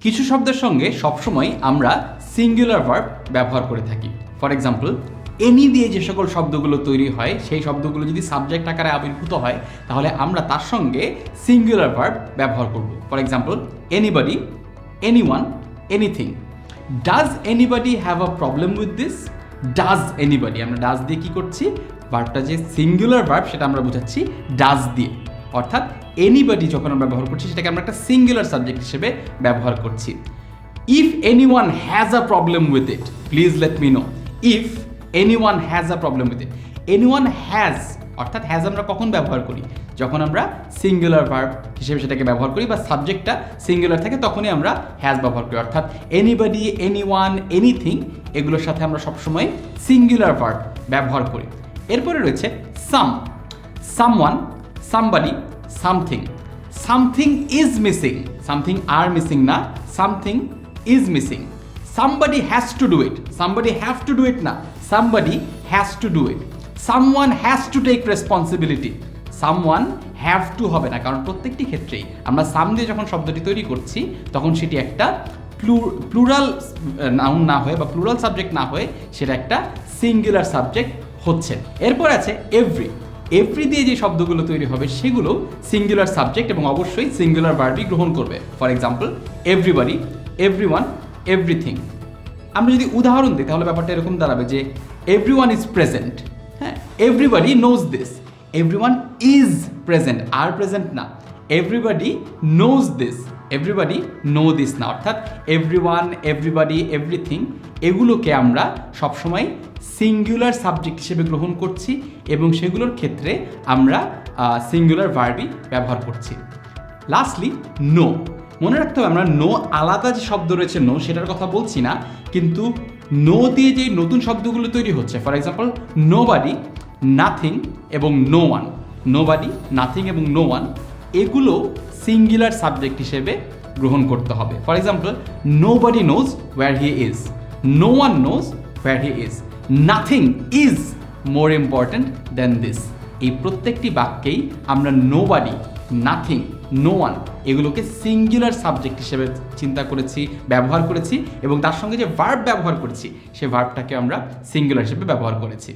কিছু শব্দের সঙ্গে সবসময় আমরা সিঙ্গুলার ভার্ব ব্যবহার করে থাকি। ফর এক্সাম্পল, এনি দিয়ে যে সকল শব্দগুলো তৈরি হয় সেই শব্দগুলো যদি সাবজেক্ট আকারে আবির্ভূত হয় তাহলে আমরা তার সঙ্গে সিঙ্গুলার ভার্ব ব্যবহার করব। For example, anybody, anyone, anything. Does anybody have a problem with this? Does anybody, আমরা ডাজ দিয়ে কী করছি? ভার্বটা যে সিঙ্গুলার ভার্ব সেটা আমরা বোঝাচ্ছি ডাজ দিয়ে। অর্থাৎ এনিবডি যখন আমরা ব্যবহার করছি সেটাকে আমরা একটা সিঙ্গুলার সাবজেক্ট হিসেবে ব্যবহার করছি। If anyone has a problem with it, please let me no. If anyone has a problem with it, anyone has, অর্থাৎ হ্যাজ আমরা কখন ব্যবহার করি? যখন আমরা সিঙ্গুলার ভার্ব হিসেবে সেটাকে ব্যবহার করি বা সাবজেক্টটা সিঙ্গুলার থাকে তখনই আমরা হ্যাজ ব্যবহার করি। অর্থাৎ এনিবডি, এনিওয়ান, এনিথিং এগুলোর সাথে আমরা সবসময় সিঙ্গুলার ভার্ব ব্যবহার করি। এরপরে রয়েছে some, someone, somebody, something. Something is missing, something are missing না, something is missing. Somebody has to do it, somebody have to do it না, somebody has to do it. Someone has to take responsibility, someone have to হবে না, কারণ প্রত্যেকটি ক্ষেত্রেই আমরা সাম দিয়ে যখন শব্দটি তৈরি করছি তখন সেটি একটা প্লুরাল নাউন না হয়ে বা প্লুরাল সাবজেক্ট না হয়ে সেটা একটা সিঙ্গুলার সাবজেক্ট হচ্ছে। এরপর আছে এভরি। এভরি দিয়ে যে শব্দগুলো তৈরি হবে সেগুলো সিঙ্গুলার সাবজেক্ট এবং অবশ্যই সিঙ্গুলার ভার্বই গ্রহণ করবে। For example, everybody, everyone, everything. আমরা যদি উদাহরণ দিই তাহলে ব্যাপারটা এরকম দাঁড়াবে যে এভরিওয়ান ইজ প্রেজেন্ট, হ্যাঁ, everybody knows this, everyone is present, are present না, everybody knows this, everybody know this না। অর্থাৎ এভরিওয়ান, এভরিবডি, এভরিথিং এগুলোকে আমরা সবসময় সিঙ্গুলার সাবজেক্ট হিসেবে গ্রহণ করছি এবং সেগুলোর ক্ষেত্রে আমরা সিঙ্গুলার ভার্বই ব্যবহার করছি। Lastly no. মনে রাখতে হবে আমরা নো আলাদা যে শব্দ রয়েছে নো সেটার কথা বলছি না, কিন্তু নো দিয়ে যে নতুন শব্দগুলো তৈরি হচ্ছে, ফর এক্সাম্পল নোবডি, নাথিং এবং নো ওয়ান। নোবডি, নাথিং এবং নো ওয়ান এগুলো সিঙ্গুলার সাবজেক্ট হিসেবে গ্রহণ করতে হবে। For example, nobody knows where he is, no one knows where he is, nothing is more important than this. এই প্রত্যেকটি বাক্যেই আমরা নোবডি, নাথিং, নো ওয়ান এগুলোকে সিঙ্গুলার সাবজেক্ট হিসেবে চিন্তা করেছি, ব্যবহার করেছি এবং তার সঙ্গে যে ভার্ব ব্যবহার করেছি সেই ভার্বটাকে আমরা সিঙ্গুলার হিসেবে ব্যবহার করেছি।